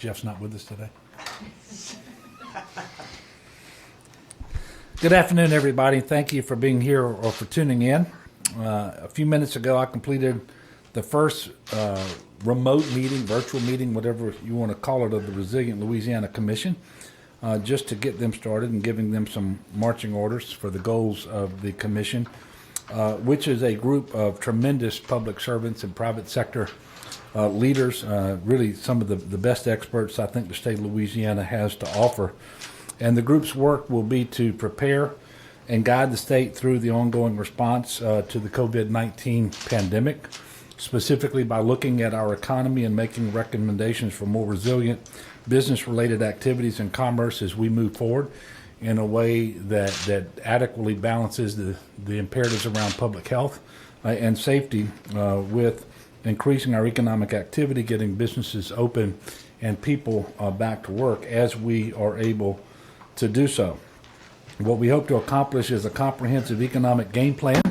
Jeff's not with us today. Good afternoon, everybody. Thank you for being here or for tuning in. A few minutes ago, I completed the first remote meeting, virtual meeting, whatever you want to call it, of the Resilient Louisiana Commission, just to get them started and giving them some marching orders for the goals of the commission, which is a group of tremendous public servants and private sector leaders, really some of the best experts I think the state of Louisiana has to offer. And the group's work will be to prepare and guide the state through the ongoing response to the COVID-19 pandemic, specifically by looking at our economy and making recommendations for more resilient business-related activities and commerce as we move forward in a way that adequately balances the imperatives around public health and safety with increasing our economic activity, getting businesses open and people back to work as we are able to do so. What we hope to accomplish is a comprehensive economic game plan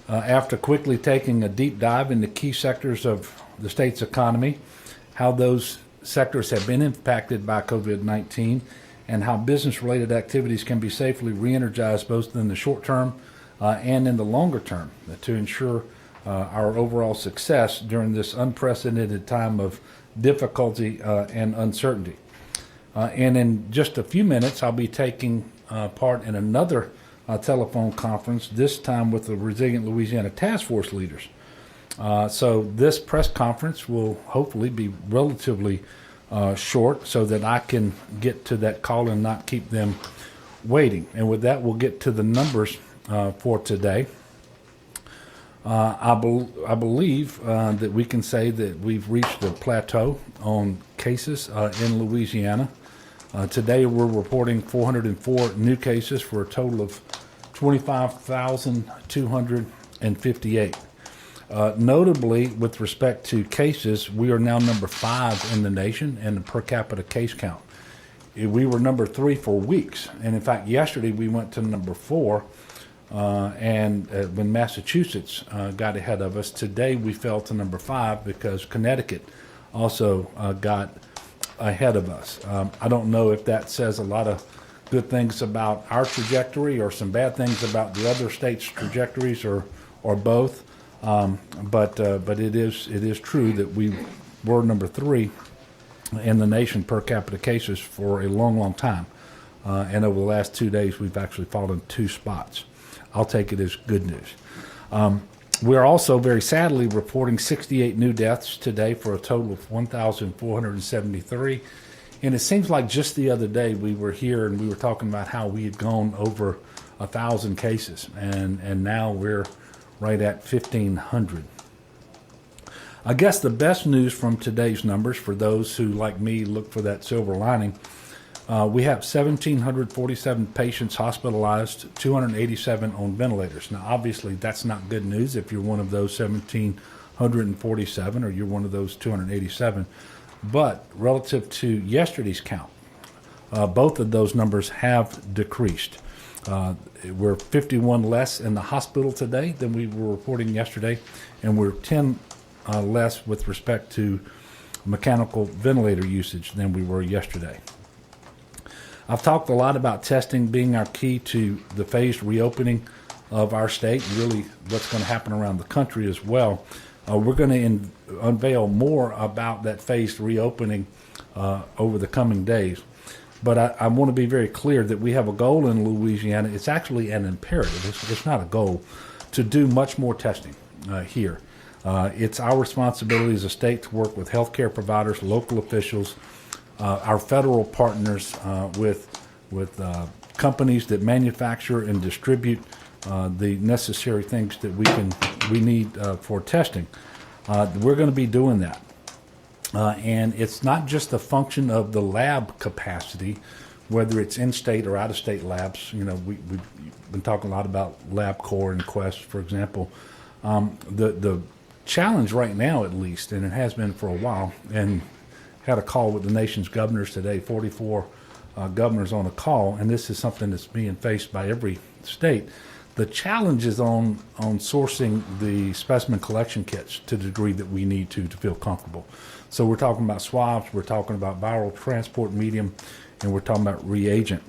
after quickly taking a deep dive into key sectors of the state's economy, how those sectors have been impacted by COVID-19, and how business-related activities can be safely re-energized both in the short term and in the longer term to ensure our overall success during this unprecedented time of difficulty and uncertainty. And in just a few minutes, I'll be taking part in another telephone conference, this time with the Resilient Louisiana Task Force leaders. So this press conference will hopefully be relatively short so that I can get to that call and not keep them waiting. And with that, we'll get to the numbers for today. I believe that we can say that we've reached a plateau on cases in Louisiana. Today we're reporting 404 new cases for a total of 25,258. Notably, with respect to cases, we are now number 5 in the nation in the per capita case count. We were number 3 for weeks, and in fact, yesterday we went to number 4. When Massachusetts got ahead of us, today we fell to number 5 because Connecticut also got ahead of us. I don't know if that says a lot of good things about our trajectory or some bad things about the other states' trajectories or both. But it is true that we were number 3 in the nation per capita cases for a long time. And over the last 2 days, we've actually fallen 2 spots. I'll take it as good news. We're also very sadly reporting 68 new deaths today for a total of 1,473. And it seems like just the other day we were here and we were talking about how we had gone over 1,000 cases. And now we're right at 1,500. I guess the best news from today's numbers for those who, like me, look for that silver lining, we have 1,747 patients hospitalized, 287 on ventilators. Now, obviously, that's not good news if you're one of those 1,747 or you're one of those 287. But relative to yesterday's count, both of those numbers have decreased. We're 51 less in the hospital today than we were reporting yesterday, and we're 10 less with respect to mechanical ventilator usage than we were yesterday. I've talked a lot about testing being our key to the phased reopening of our state, and really what's going to happen around the country as well. We're going to unveil more about that phased reopening over the coming days. But I want to be very clear that we have a goal in Louisiana. It's actually an imperative. It's not a goal to do much more testing here. It's our responsibility as a state to work with healthcare providers, local officials, our federal partners, with companies that manufacture and distribute the necessary things that we need for testing. We're going to be doing that. And it's not just a function of the lab capacity, whether it's in-state or out-of-state labs. You know, we've been talking a lot about LabCorp and Quest, for example. The challenge right now, at least, and it has been for a while, and had a call with the nation's governors today, 44 governors on a call, and this is something that's being faced by every state. The challenge is on sourcing the specimen collection kits to the degree that we need to feel comfortable. So we're talking about swabs, we're talking about viral transport medium, and we're talking about reagent.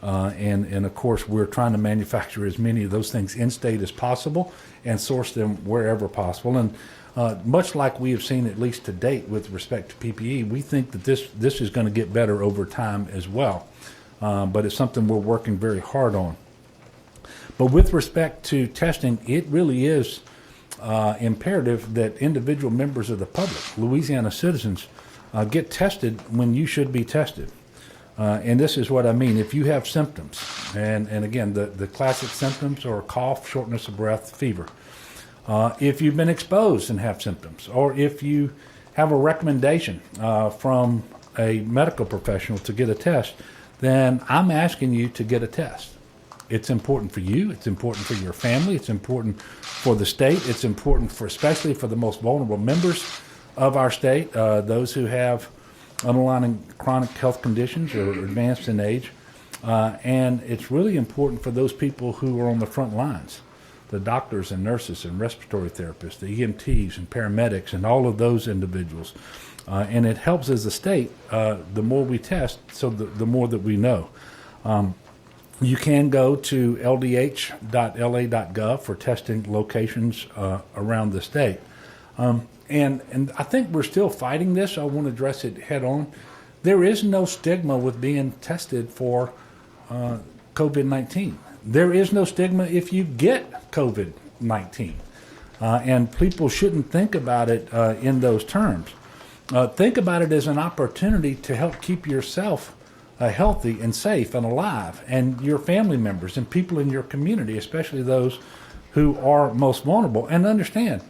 And of course, we're trying to manufacture as many of those things in-state as possible and source them wherever possible. And much like we have seen, at least to date, with respect to PPE, we think that this is going to get better over time as well. But it's something we're working very hard on. But with respect to testing, it really is imperative that individual members of the public, Louisiana citizens, get tested when you should be tested. And this is what I mean. If you have symptoms, and again, the classic symptoms are cough, shortness of breath, fever. If you've been exposed and have symptoms, or if you have a recommendation from a medical professional to get a test, then I'm asking you to get a test. It's important for you. It's important for your family. It's important for the state. It's important especially for the most vulnerable members of our state, those who have underlying chronic health conditions or advanced in age. And it's really important for those people who are on the front lines, the doctors and nurses and respiratory therapists, the EMTs and paramedics and all of those individuals. And it helps as a state, the more we test, so the more that we know. You can go to ldh.la.gov for testing locations around the state. And I think we're still fighting this. I want to address it head on. There is no stigma with being tested for COVID-19. There is no stigma if you get COVID-19. And people shouldn't think about it in those terms. Think about it as an opportunity to help keep yourself healthy and safe and alive, and your family members and people in your community, especially those who are most vulnerable. And understand,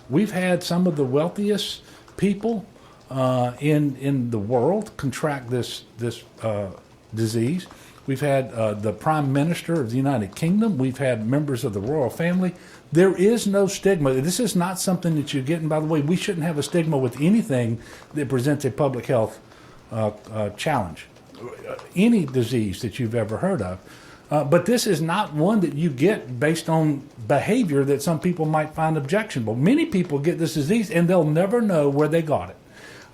we've had some of the wealthiest people in the world contract this disease. We've had the Prime Minister of the United Kingdom. We've had members of the royal family. There is no stigma. This is not something that you get. And by the way, we shouldn't have a stigma with anything that presents a public health challenge. Any disease that you've ever heard of. But this is not one that you get based on behavior that some people might find objectionable. Many people get this disease and they'll never know where they got it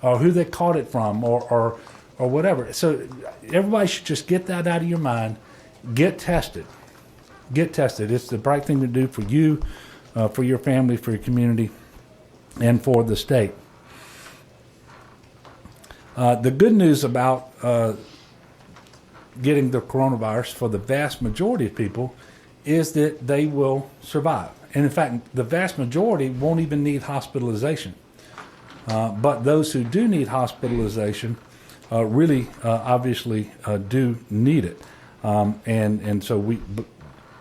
or who they caught it from or whatever. So everybody should just get that out of your mind. Get tested. Get tested. It's the right thing to do for you, for your family, for your community, and for the state. The good news about getting the coronavirus for the vast majority of people is that they will survive. And in fact, the vast majority won't even need hospitalization. But those who do need hospitalization really obviously do need it. And so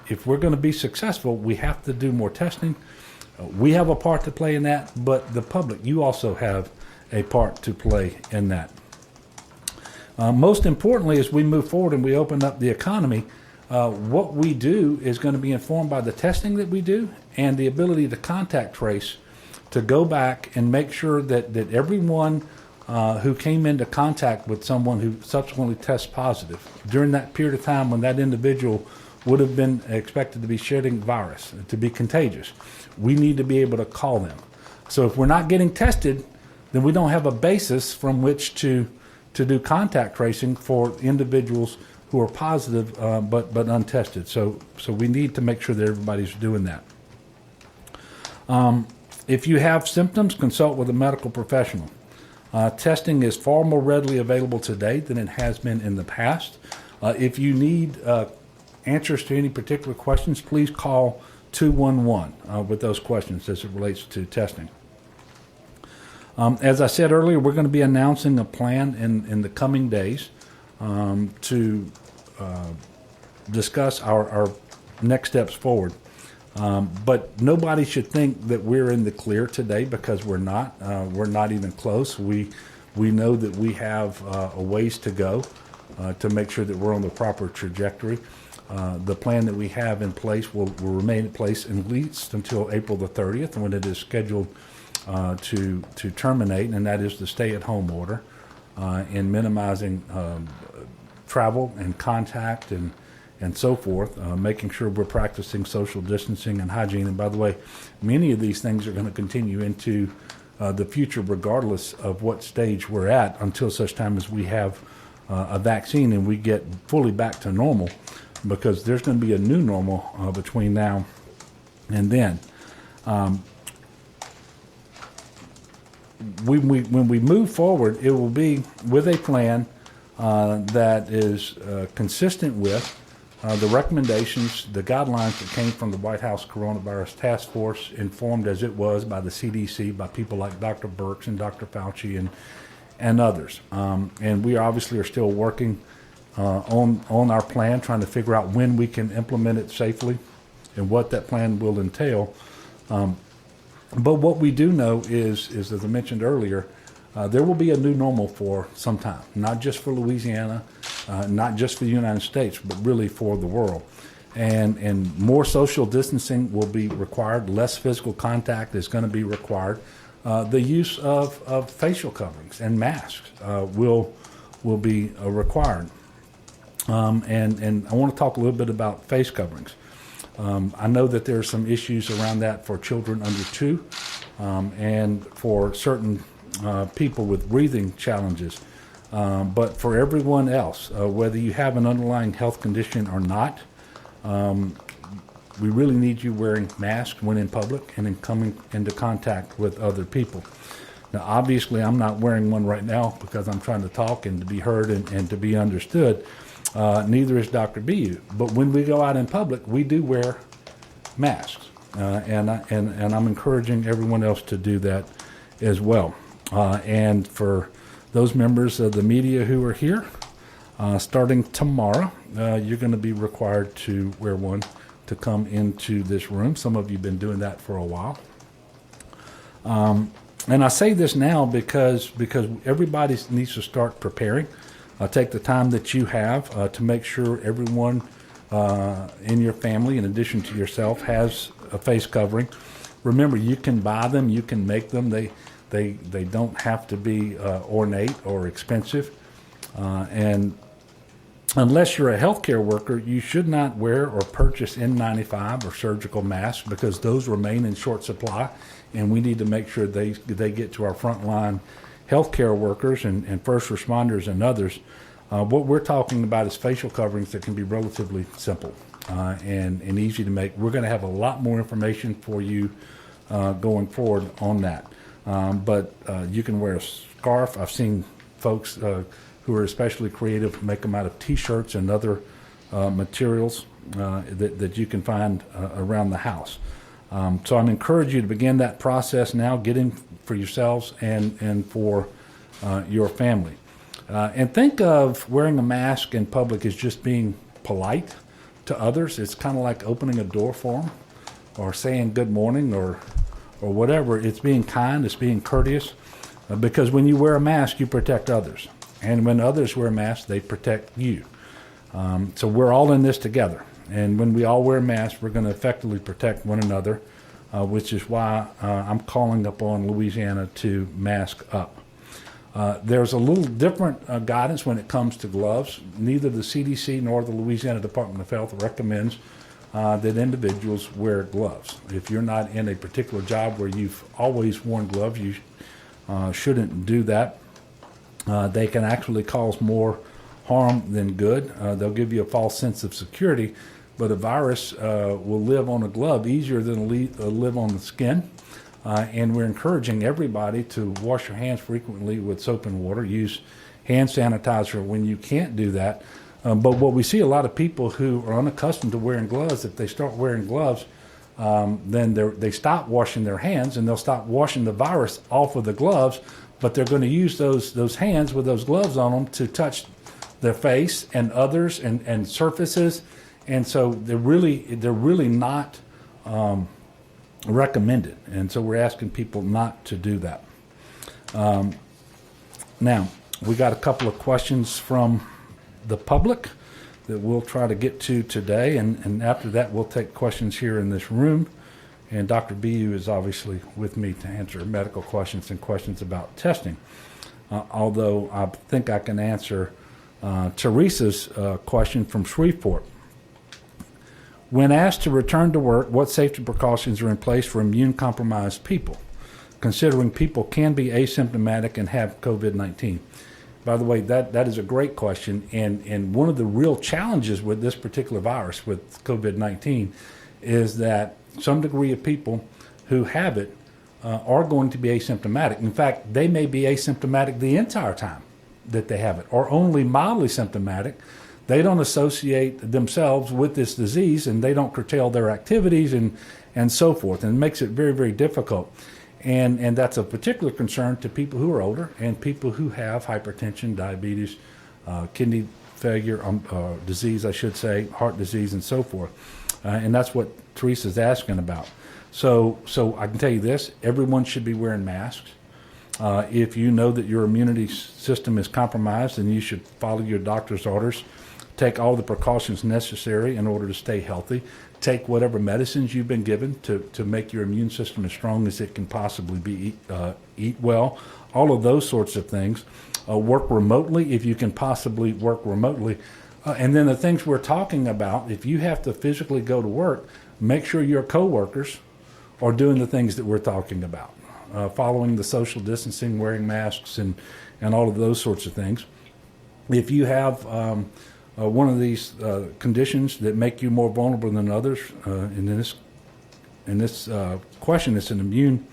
if we're going to be successful, we have to do more testing. We have a part to play in that, but the public, you also have a part to play in that. Most importantly, as we move forward and we open up the economy, what we do is going to be informed by the testing that we do and the ability to contact trace, to go back and make sure that everyone who came into contact with someone who subsequently tests positive during that period of time when that individual would have been expected to be shedding virus, to be contagious, we need to be able to call them. So if we're not getting tested, then we don't have a basis from which to do contact tracing for individuals who are positive but untested. So we need to make sure that everybody's doing that. If you have symptoms, consult with a medical professional. Testing is far more readily available today than it has been in the past. If you need answers to any particular questions, please call 211 with those questions as it relates to testing. As I said earlier, we're going to be announcing a plan in the coming days to discuss our next steps forward. But nobody should think that we're in the clear today, because we're not. We're not even close. We know that we have a ways to go to make sure that we're on the proper trajectory. The plan that we have in place will remain in place at least until April the 30th, when it is scheduled to terminate, and that is the stay-at-home order, in minimizing travel and contact and and so forth, making sure we're practicing social distancing and hygiene. And by the way, many of these things are going to continue into the future regardless of what stage we're at until such time as we have a vaccine and we get fully back to normal, because there's going to be a new normal between now and then. When we move forward, it will be with a plan that is consistent with the recommendations, the guidelines that came from the White House Coronavirus Task Force, informed as it was by the CDC, by people like Dr. Birx and Dr. Fauci and others. And we obviously are still working on our plan, trying to figure out when we can implement it safely and what that plan will entail. But what we do know is, as I mentioned earlier, there will be a new normal for some time, not just for Louisiana, not just for the United States, but really for the world. And more social distancing will be required. Less physical contact is going to be required. The use of facial coverings and masks will be required. And I want to talk a little bit about face coverings. I know that there are some issues around that for children under 2 and for certain people with breathing challenges. But for everyone else, whether you have an underlying health condition or not, we really need you wearing masks when in public and in coming into contact with other people. Now, obviously, I'm not wearing one right now because I'm trying to talk and to be heard and to be understood. Neither is Dr. BU. But when we go out in public, we do wear masks. And I'm encouraging everyone else to do that as well. And for those members of the media who are here, starting tomorrow, you're going to be required to wear one to come into this room. Some of you have been doing that for a while. And I say this now because everybody needs to start preparing. Take the time that you have to make sure everyone in your family, in addition to yourself, has a face covering. Remember, you can buy them, you can make them. They don't have to be ornate or expensive. And unless you're a healthcare worker, you should not wear or purchase N95 or surgical masks because those remain in short supply, and we need to make sure they get to our frontline healthcare workers and first responders and others. What we're talking about is facial coverings that can be relatively simple and easy to make. We're going to have a lot more information for you going forward on that. But you can wear a scarf. I've seen folks who are especially creative make them out of T-shirts and other materials that you can find around the house. So I encourage you to begin that process now, getting for yourselves and for your family. And think of wearing a mask in public as just being polite to others. It's kind of like opening a door for them or saying good morning or whatever. It's being kind, it's being courteous, because when you wear a mask, you protect others. And when others wear masks, they protect you. So we're all in this together. And when we all wear masks, we're going to effectively protect one another, which is why I'm calling upon Louisiana to mask up. There's a little different guidance when it comes to gloves. Neither the CDC nor the Louisiana Department of Health recommends that individuals wear gloves. If you're not in a particular job where you've always worn gloves, you shouldn't do that. They can actually cause more harm than good. They'll give you a false sense of security, but a virus will live on a glove easier than live on the skin. And we're encouraging everybody to wash your hands frequently with soap and water. Use hand sanitizer when you can't do that. But what we see a lot of people who are unaccustomed to wearing gloves, if they start wearing gloves, then they stop washing their hands and they'll stop washing the virus off of the gloves, but they're going to use those hands with those gloves on them to touch their face and others and surfaces. And so they're really not recommended. And so we're asking people not to do that. Now, we got a couple of questions from the public that we'll try to get to today, and after that we'll take questions here in this room, and Dr. BU is obviously with me to answer medical questions and questions about testing, although I think I can answer Teresa's question from Shreveport. When asked to return to work, what safety precautions are in place for immune-compromised people, considering people can be asymptomatic and have COVID-19? By the way, that is a great question, and one of the real challenges with this particular virus, with COVID-19, is that some degree of people who have it are going to be asymptomatic. In fact, they may be asymptomatic the entire time that they have it, or only mildly symptomatic. They don't associate themselves with this disease, and they don't curtail their activities and so forth, and it makes it very, very difficult. And that's a particular concern to people who are older and people who have hypertension, diabetes, kidney failure, disease, I should say, heart disease, and so forth. And that's what Teresa's asking about. So I can tell you this: everyone should be wearing masks. If you know that your immunity system is compromised, then you should follow your doctor's orders. Take all the precautions necessary in order to stay healthy. Take whatever medicines you've been given to make your immune system as strong as it can possibly be. Eat well, all of those sorts of things. Work remotely if you can possibly work remotely. And then the things we're talking about, if you have to physically go to work, make sure your coworkers are doing the things that we're talking about. Following the social distancing, wearing masks, and all of those sorts of things. If you have one of these conditions that make you more vulnerable than others, in this question, it's an immune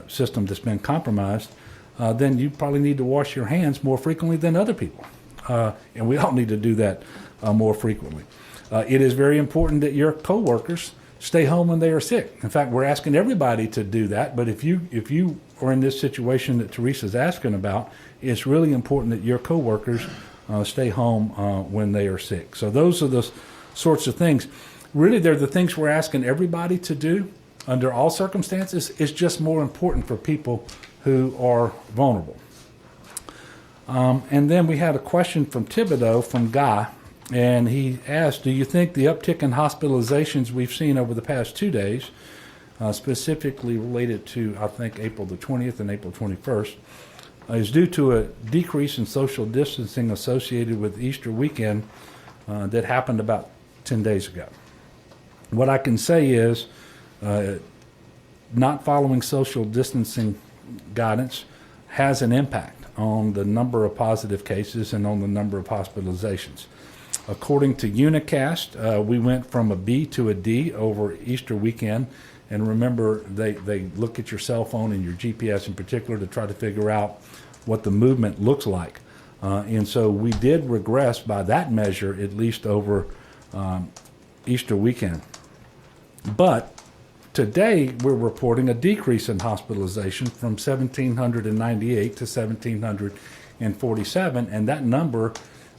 system that's been compromised, then you probably need to wash your hands more frequently than other people. And we all need to do that more frequently. It is very important that your coworkers stay home when they are sick. In fact, we're asking everybody to do that, but if you are in this situation that Teresa's asking about, it's really important that your coworkers stay home when they are sick. So those are the sorts of things. Really, they're the things we're asking everybody to do under all circumstances. It's just more important for people who are vulnerable. And then we had a question from Thibodeau from Guy, and he asked, do you think the uptick in hospitalizations we've seen over the past 2 days, specifically related to, I think, April the 20th and April 21st, is due to a decrease in social distancing associated with Easter weekend that happened about 10 days ago? What I can say is not following social distancing guidance has an impact on the number of positive cases and on the number of hospitalizations. According to Unicast, we went from a B to a D over Easter weekend. And remember, they look at your cell phone and your GPS in particular to try to figure out what the movement looks like. And so we did regress by that measure, at least over Easter weekend. But today we're reporting a decrease in hospitalization from 1,798 to 1,747, and that number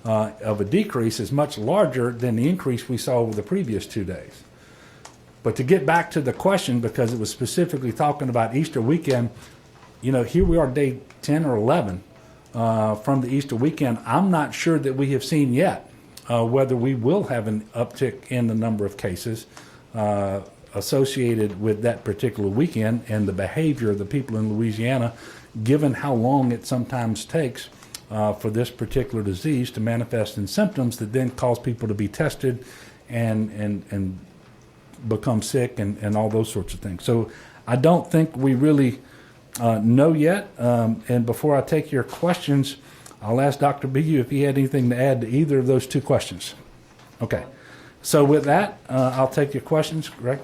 of a decrease is much larger than the increase we saw over the previous 2 days. But to get back to the question, because it was specifically talking about Easter weekend, here we are day 10 or 11 from the Easter weekend. I'm not sure that we have seen yet whether we will have an uptick in the number of cases associated with that particular weekend and the behavior of the people in Louisiana, given how long it sometimes takes for this particular disease to manifest in symptoms that then cause people to be tested and become sick and all those sorts of things. So I don't think we really know yet. And before I take your questions, I'll ask Dr. Bigu if he had anything to add to either of those two questions. Okay. So with that, I'll take your questions. Greg?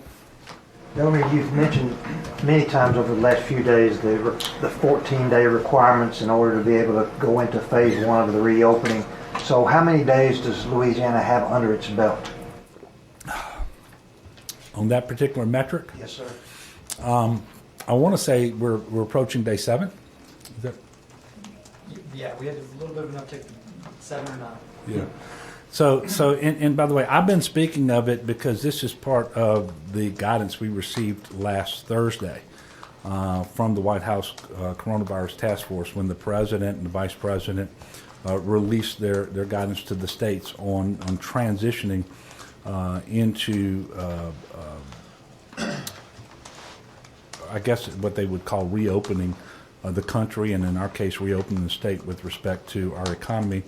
Delmer, you've mentioned many times over the last few days the 14-day requirements in order to be able to go into phase one of the reopening. So how many days does Louisiana have under its belt? On that particular metric? Yes, sir. I want to say we're approaching day 7. Is that? Yeah, we had a little bit of an uptick, 7 or 9. Yeah. So, and by the way, I've been speaking of it because this is part of the guidance we received last Thursday from the White House Coronavirus Task Force when the president and the vice president released their guidance to the states on transitioning into, I guess, what they would call reopening the country, and in our case, reopening the state with respect to our economy,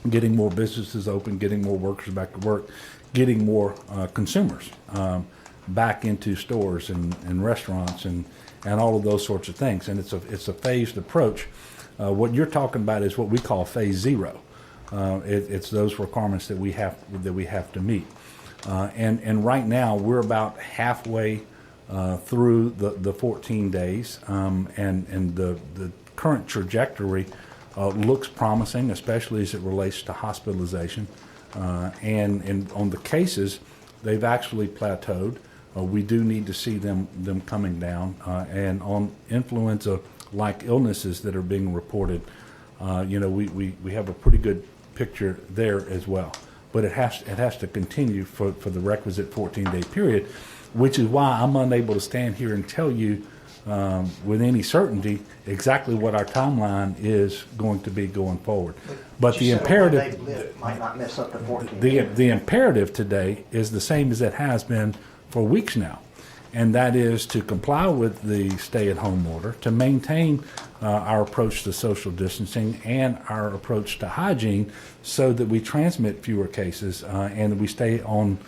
getting more businesses open, getting more workers back to work, getting more consumers back into stores and restaurants and all of those sorts of things. And it's a phased approach. What you're talking about is what we call phase zero. It's those requirements that we have to meet. And right now we're about halfway through the 14 days, and the current trajectory looks promising, especially as it relates to hospitalization. And on the cases, they've actually plateaued. We do need to see them coming down. And on influenza-like illnesses that are being reported, we have a pretty good picture there as well. But it has to continue for the requisite 14-day period, which is why I'm unable to stand here and tell you with any certainty exactly what our timeline is going to be going forward. But the imperative might not mess up the 14. the imperative today is the same as it has been for weeks now, and that is to comply with the stay-at-home order, to maintain our approach to social distancing and our approach to hygiene so that we transmit fewer cases and we stay on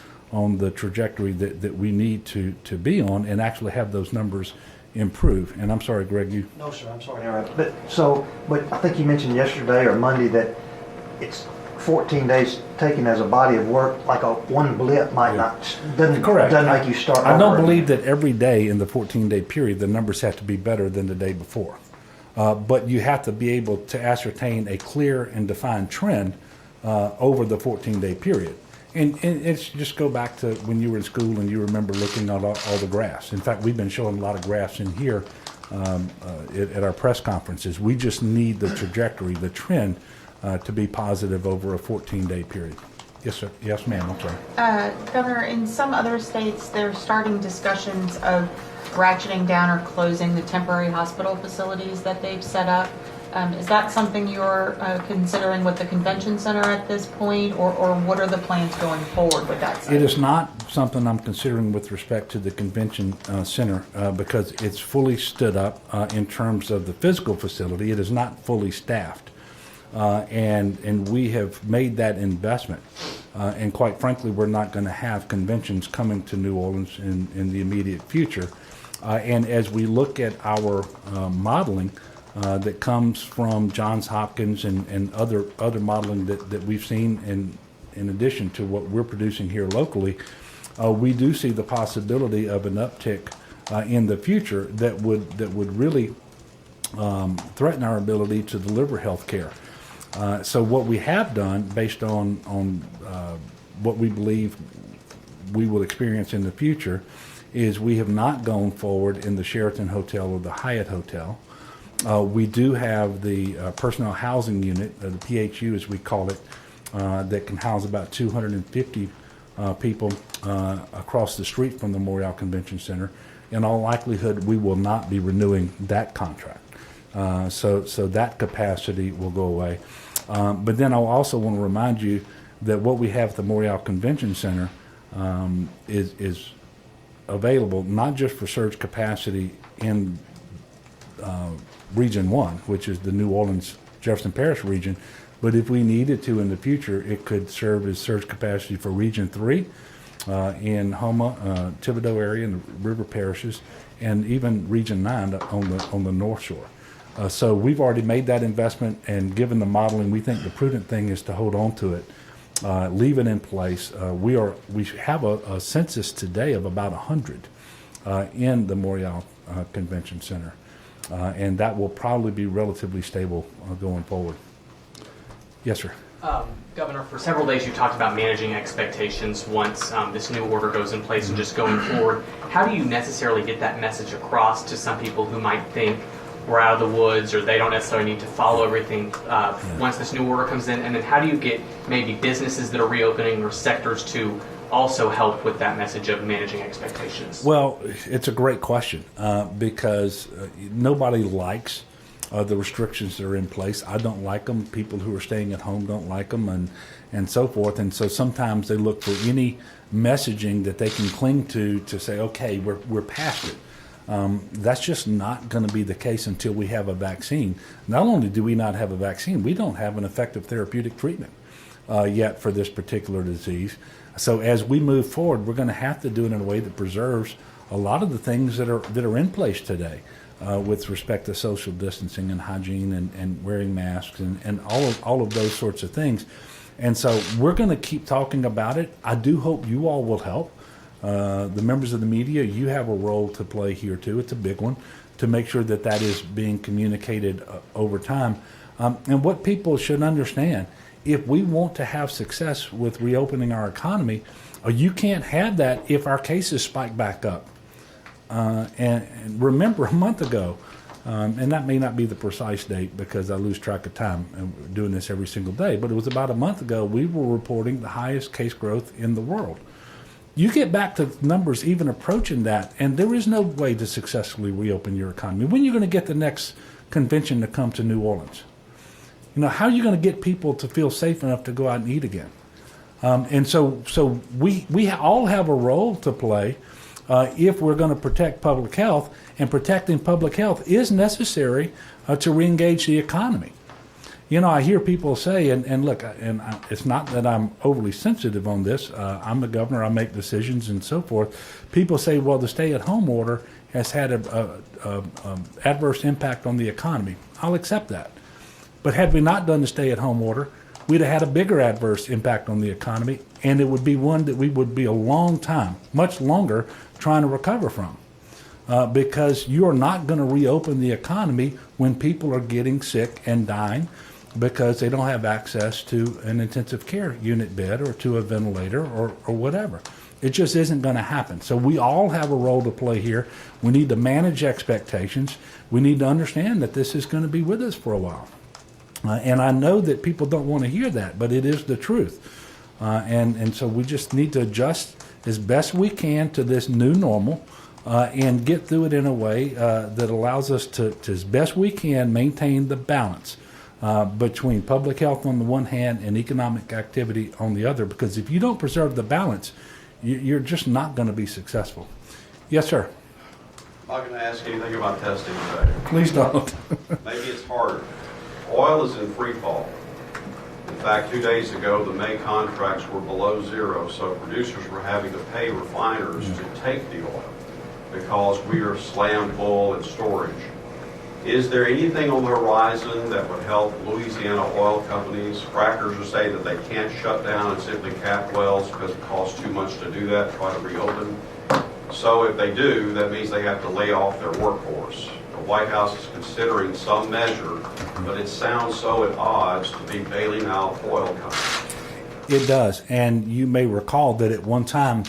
the trajectory that we need to be on and actually have those numbers improve. And I'm sorry, Greg, you... No, sir, I'm sorry to interrupt. But I think you mentioned yesterday or Monday that it's 14 days taken as a body of work, like one blip might doesn't make you start I don't over. believe that every day in the 14-day period the numbers have to be better than the day before. But you have to be able to ascertain a clear and defined trend over the 14-day period. And it's just go back to when you were in school and you remember looking at all the graphs. In fact, we've been showing a lot of graphs in here at our press conferences. We just need the trajectory, the trend, to be positive over a 14-day period. Yes, sir. Yes, ma'am. I'm sorry. Governor, in some other states, they're starting discussions of ratcheting down or closing the temporary hospital facilities that they've set up. Is that something you're considering with the convention center at this point, or what are the plans going forward with that site? It is not something I'm considering with respect to the convention center because it's fully stood up in terms of the physical facility. It is not fully staffed. And we have made that investment. And quite frankly, we're not going to have conventions coming to New Orleans in the immediate future. And as we look at our modeling that comes from Johns Hopkins and other modeling that we've seen in addition to what we're producing here locally, we do see the possibility of an uptick in the future that would really threaten our ability to deliver health care. So what we have done, based on what we believe we will experience in the future, is we have not gone forward in the Sheraton Hotel or the Hyatt Hotel. We do have the personnel housing unit, the PHU as we call it, that can house about 250 people across the street from the Memorial Convention Center. In all likelihood, we will not be renewing that contract. So that capacity will go away. But then I also want to remind you that what we have at the Memorial Convention Center is available not just for surge capacity in Region 1, which is the New Orleans Jefferson Parish region, but if we needed to in the future, it could serve as surge capacity for Region 3 in Houma, Thibodaux area, and the river parishes, and even Region 9 on the North Shore. So we've already made that investment, and given the modeling, we think the prudent thing is to hold on to it, leave it in place. We have a census today of about 100 in the Memorial Convention Center, and that will probably be relatively stable going forward. Yes, sir. Governor, for several days you talked about managing expectations once this new order goes in place and just going forward. How do you necessarily get that message across to some people who might think we're out of the woods or they don't necessarily need to follow everything once this new order comes in? And then how do you get maybe businesses that are reopening or sectors to also help with that message of managing expectations? Well, it's a great question because nobody likes the restrictions that are in place. I don't like them. People who are staying at home don't like them, and so forth. And so sometimes they look for any messaging that they can cling to say, okay, we're past it. That's just not going to be the case until we have a vaccine. Not only do we not have a vaccine, we don't have an effective therapeutic treatment. yet for this particular disease. So as we move forward, we're going to have to do it in a way that preserves a lot of the things that are in place today with respect to social distancing and hygiene and wearing masks and all of those sorts of things. And so we're going to keep talking about it. I do hope you all will help. The members of the media, you have a role to play here too. It's a big one, to make sure that that is being communicated over time. And what people should understand, if we want to have success with reopening our economy, you can't have that if our cases spike back up. And remember a month ago, and that may not be the precise date because I lose track of time and we're doing this every single day, but it was about a month ago we were reporting the highest case growth in the world. You get back to numbers even approaching that, and there is no way to successfully reopen your economy. When are you going to get the next convention to come to New Orleans? You know, how are you going to get people to feel safe enough to go out and eat again? And so we all have a role to play if we're going to protect public health, and protecting public health is necessary to reengage the economy. You know, I hear people say, and look, it's not that I'm overly sensitive on this. I'm the governor, I make decisions and so forth. People say, well, the stay-at-home order has had a adverse impact on the economy. I'll accept that. But had we not done the stay-at-home order, we'd have had a bigger adverse impact on the economy, and it would be one that we would be a long time, much longer, trying to recover from. Because you are not going to reopen the economy when people are getting sick and dying because they don't have access to an intensive care unit bed or to a ventilator or whatever. It just isn't going to happen. So we all have a role to play here. We need to manage expectations. We need to understand that this is going to be with us for a while. And I know that people don't want to hear that, but it is the truth. And so we just need to adjust as best we can to this new normal and get through it in a way that allows us to, as best we can, maintain the balance between public health on the one hand and economic activity on the other. Because if you don't preserve the balance, you're just not going to be successful. Yes, sir. I'm not going to ask anything about testing today. Please don't. Maybe it's harder. Oil is in free fall. In fact, 2 days ago, the May contracts were below zero, so producers were having to pay refiners to take the oil because we are slammed full in storage. Is there anything on the horizon that would help Louisiana oil companies? Frackers are saying that they can't shut down and simply cap wells because it costs too much to do that, try to reopen. So if they do, that means they have to lay off their workforce. The White House is considering some measure, but it sounds so at odds to be bailing out oil companies. It does. And you may recall that at one time,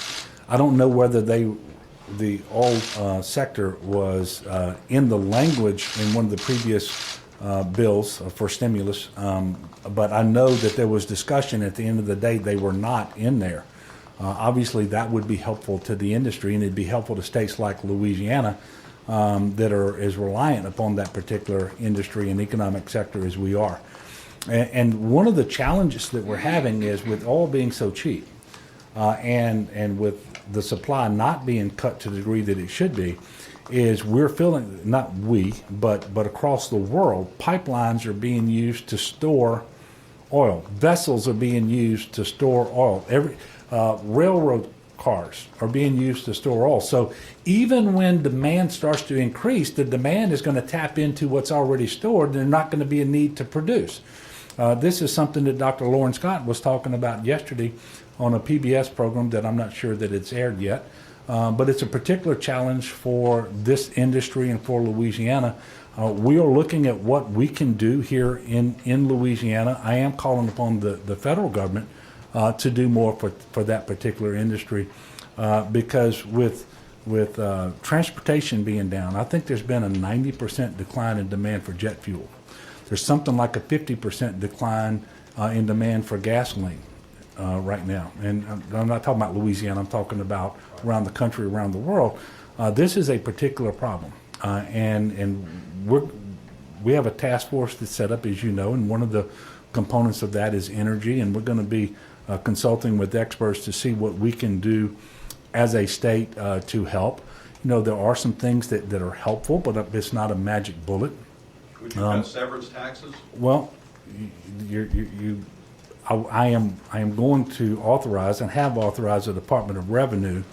I don't know whether the oil sector was in the language in one of the previous bills for stimulus, but I know that there was discussion at the end of the day they were not in there. Obviously, that would be helpful to the industry, and it'd be helpful to states like Louisiana that are as reliant upon that particular industry and economic sector as we are. And one of the challenges that we're having is with oil being so cheap and with the supply not being cut to the degree that it should be, is we're feeling, not we, but across the world, pipelines are being used to store oil. Vessels are being used to store oil. Railroad cars are being used to store oil. So even when demand starts to increase, the demand is going to tap into what's already stored, and there's not going to be a need to produce. This is something that Dr. Lauren Scott was talking about yesterday on a PBS program that I'm not sure that it's aired yet. But it's a particular challenge for this industry and for Louisiana. We are looking at what we can do here in Louisiana. I am calling upon the federal government to do more for that particular industry because with transportation being down, I think there's been a 90% decline in demand for jet fuel. There's something like a 50% decline in demand for gasoline right now. And I'm not talking about Louisiana, I'm talking about around the country, around the world. This is a particular problem. And we have a task force that's set up, as you know, and one of the components of that is energy, and we're going to be consulting with experts to see what we can do as a state to help. You know, there are some things that are helpful, but it's not a magic bullet. Would you cut severance taxes? Well, I am going to authorize and have authorized the Department of Revenue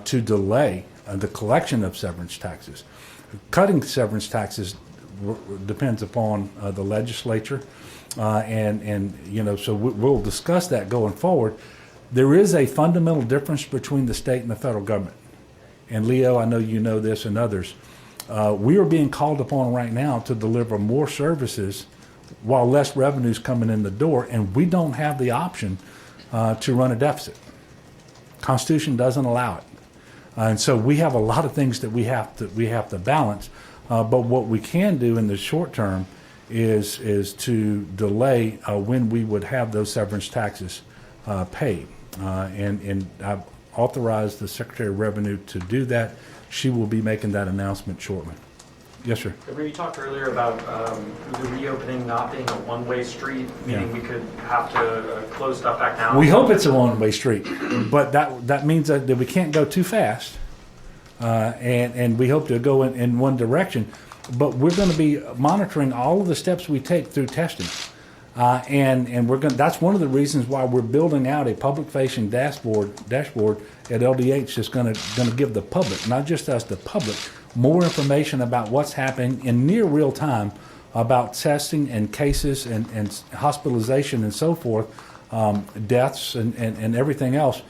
to delay the collection of severance taxes. Cutting severance taxes depends upon the legislature, and you know, so we'll discuss that going forward. There is a fundamental difference between the state and the federal government. And Leo, I know you know this and others. We are being called upon right now to deliver more services while less revenue is coming in the door, and we don't have the option to run a deficit. Constitution doesn't allow it. And so we have a lot of things that we have to balance. But what we can do in the short term is to delay when we would have those severance taxes paid. And I've authorized the Secretary of Revenue to do that. She will be making that announcement shortly. Yes, sir. Governor, you talked earlier about the reopening not being a one-way street, meaning we could have to close stuff back down. We hope it's a one-way street, but that means that we can't go too fast, and we hope to go in one direction. But we're going to be monitoring all of the steps we take through testing, and we're going. That's one of the reasons why we're building out a public-facing dashboard at LDH that's going to give the public, not just us, the public, more information about what's happening in near real time about testing and cases and hospitalization and so forth, deaths and everything else,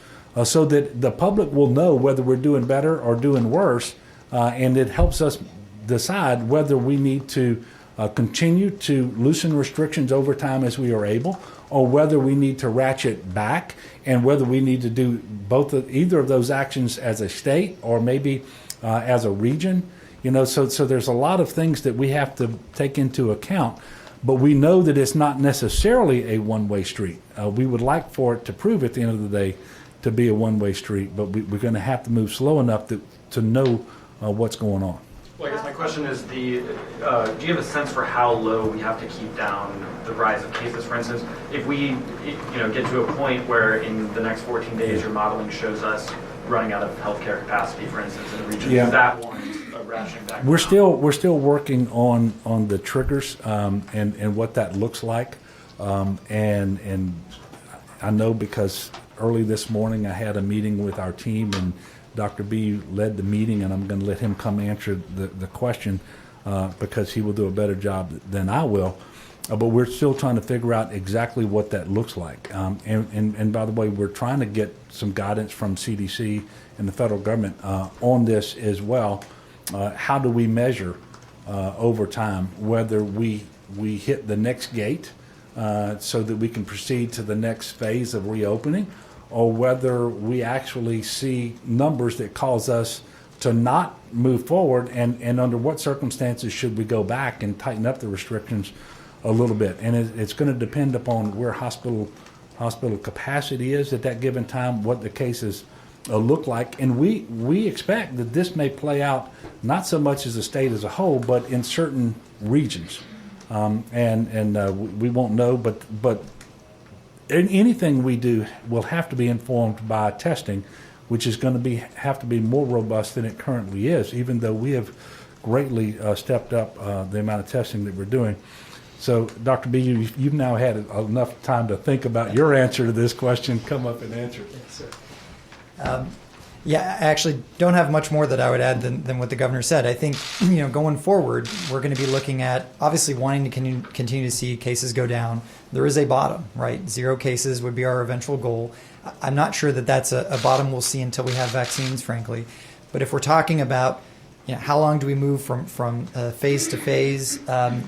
so that the public will know whether we're doing better or doing worse, and it helps us decide whether we need to continue to loosen restrictions over time as we are able, or whether we need to ratchet back, and whether we need to do either of those actions as a state or maybe as a region. You know, so there's a lot of things that we have to take into account, but we know that it's not necessarily a one-way street. We would like for it to prove at the end of the day to be a one-way street, but we're going to have to move slow enough to know what's going on. Well, I guess my question is, do you have a sense for how low we have to keep down the rise of cases? For instance, if we get to a point where in the next 14 days your modeling shows us running out of healthcare capacity, for instance, in the region, does that warrant a rationing back? We're still working on the triggers and what that looks like, and I know because early this morning I had a meeting with our team, and Dr. B led the meeting, and I'm going to let him come answer the question because he will do a better job than I will. But we're still trying to figure out exactly what that looks like. And by the way, we're trying to get some guidance from CDC and the federal government on this as well. How do we measure over time whether we hit the next gate so that we can proceed to the next phase of reopening, or whether we actually see numbers that cause us to not move forward, and under what circumstances should we go back and tighten up the restrictions a little bit. And it's going to depend upon where hospital capacity is at that given time, what the cases look like. And we expect that this may play out not so much as a state as a whole, but in certain regions. We won't know, but anything we do will have to be informed by testing, which is going to have to be more robust than it currently is, even though we have greatly stepped up the amount of testing that we're doing. So, Dr. B, you've now had enough time to think about your answer to this question. Come up and answer. Yes, sir. Yeah, I actually don't have much more that I would add than what the governor said. I think, going forward, we're going to be looking at obviously wanting to continue to see cases go down. There is a bottom, right? 0 cases would be our eventual goal. I'm not sure that that's a bottom we'll see until we have vaccines, frankly. But if we're talking about how long do we move from phase to phase? There's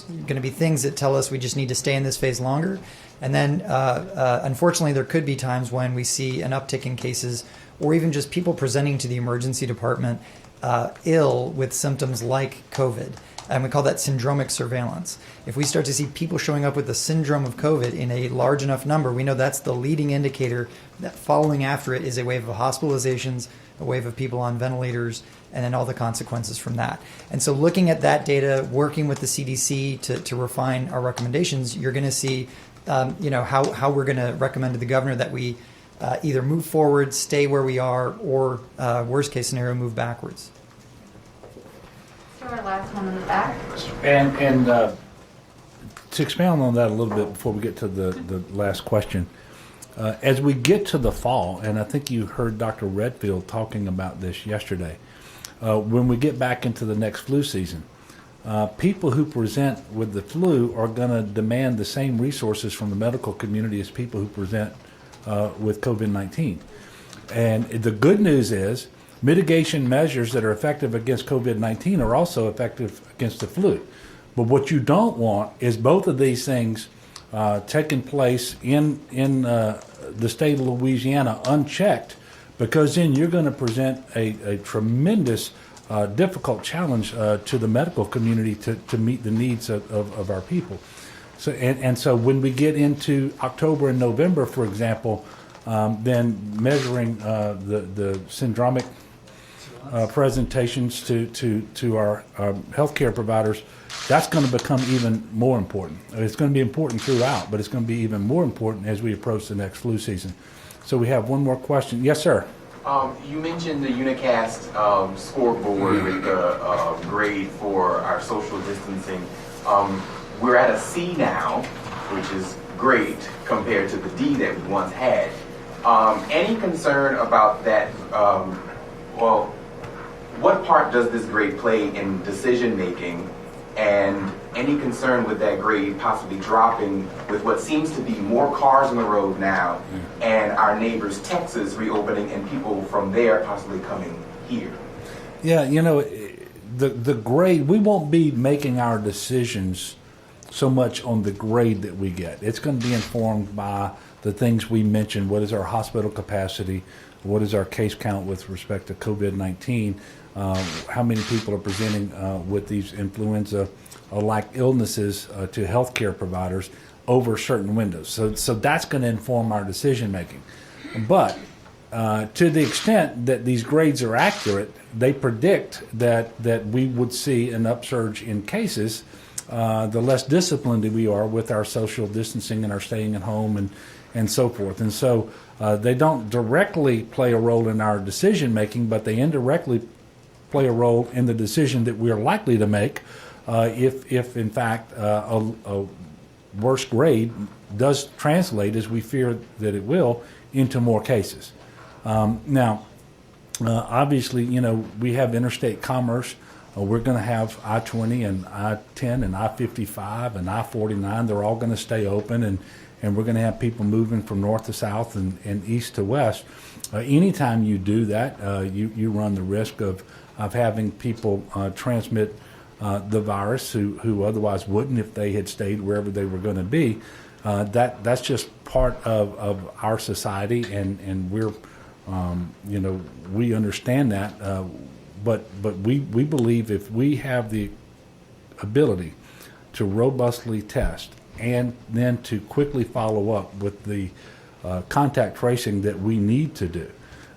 going to be things that tell us we just need to stay in this phase longer. And then, unfortunately, there could be times when we see an uptick in cases, or even just people presenting to the emergency department ill with symptoms like COVID. And we call that syndromic surveillance. If we start to see people showing up with the syndrome of COVID in a large enough number, we know that's the leading indicator that following after it is a wave of hospitalizations, a wave of people on ventilators, and then all the consequences from that. And so looking at that data, working with the CDC to refine our recommendations, you're going to see how we're going to recommend to the governor that we either move forward, stay where we are, or worst case scenario, move backwards. So our last one in the back. And to expound on that a little bit before we get to the last question, as we get to the fall, and I think you heard Dr. Redfield talking about this yesterday, when we get back into the next flu season, people who present with the flu are going to demand the same resources from the medical community as people who present with COVID-19. And the good news is mitigation measures that are effective against COVID-19 are also effective against the flu. But what you don't want is both of these things taking place in the state of Louisiana unchecked, because then you're going to present a tremendous difficult challenge to the medical community to meet the needs of our people. So and so when we get into October and November, for example, then measuring the syndromic presentations to our healthcare providers, that's going to become even more important. It's going to be important throughout, but it's going to be even more important as we approach the next flu season. So we have one more question. Yes, sir. You mentioned the Unicast scoreboard with the grade for our social distancing. We're at a C now, which is great compared to the D that we once had. Any concern about that? Well, what part does this grade play in decision making? And any concern with that grade possibly dropping with what seems to be more cars on the road now, and our neighbors Texas reopening and people from there possibly coming here? Yeah, you know, the grade, we won't be making our decisions so much on the grade that we get. It's going to be informed by the things we mentioned. What is our hospital capacity? What is our case count with respect to COVID-19? How many people are presenting with these influenza-like illnesses to healthcare providers over certain windows. So that's going to inform our decision making. But to the extent that these grades are accurate, they predict that we would see an upsurge in cases the less disciplined we are with our social distancing and our staying at home and so forth. And so they don't directly play a role in our decision making, but they indirectly play a role in the decision that we are likely to make if in fact a worse grade does translate, as we fear that it will, into more cases. Now, obviously, you know, we have interstate commerce. We're going to have I-20 and I-10 and I-55 and I-49. They're all going to stay open, and we're going to have people moving from north to south and east to west. Anytime you do that, you run the risk of having people transmit the virus who otherwise wouldn't if they had stayed wherever they were going to be. That's just part of our society, and we're, you know, we understand that. But we believe if we have the ability to robustly test and then to quickly follow up with the contact tracing that we need to do,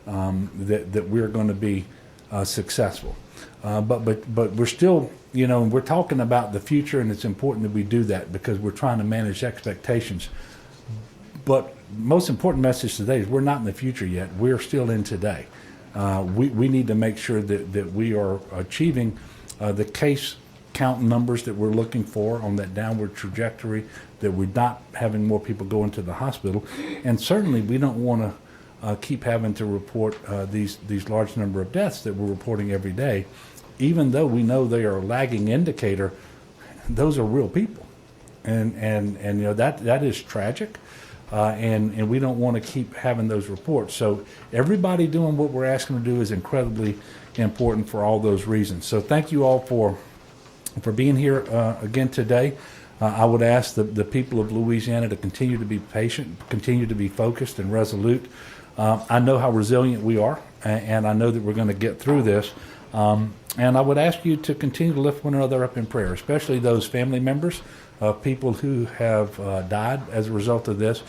that we're going to be successful. But we're still, you know, we're talking about the future, and it's important that we do that because we're trying to manage expectations. But most important message today is we're not in the future yet. We're still in today. We need to make sure that we are achieving the case count numbers that we're looking for on that downward trajectory, that we're not having more people go into the hospital. And certainly we don't want to keep having to report these large number of deaths that we're reporting every day. Even though we know they are a lagging indicator, those are real people. And you know, that is tragic. And we don't want to keep having those reports. So everybody doing what we're asking to do is incredibly important for all those reasons. So thank you all for being here again today. I would ask the people of Louisiana to continue to be patient, continue to be focused and resolute. I know how resilient we are, and I know that we're going to get through this. And I would ask you to continue to lift one another up in prayer, especially those family members of people who have died as a result of this,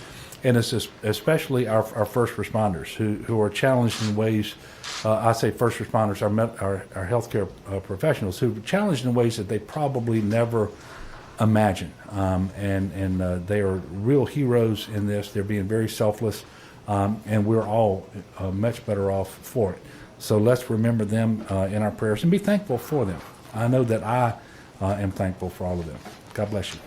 and it's especially our first responders who are challenged in ways. I say first responders, our healthcare professionals who are challenged in ways that they probably never imagined, and they are real heroes in this. They're being very selfless, and we're all much better off for it. So let's remember them in our prayers and be thankful for them. I know that I am thankful for all of them. God bless you.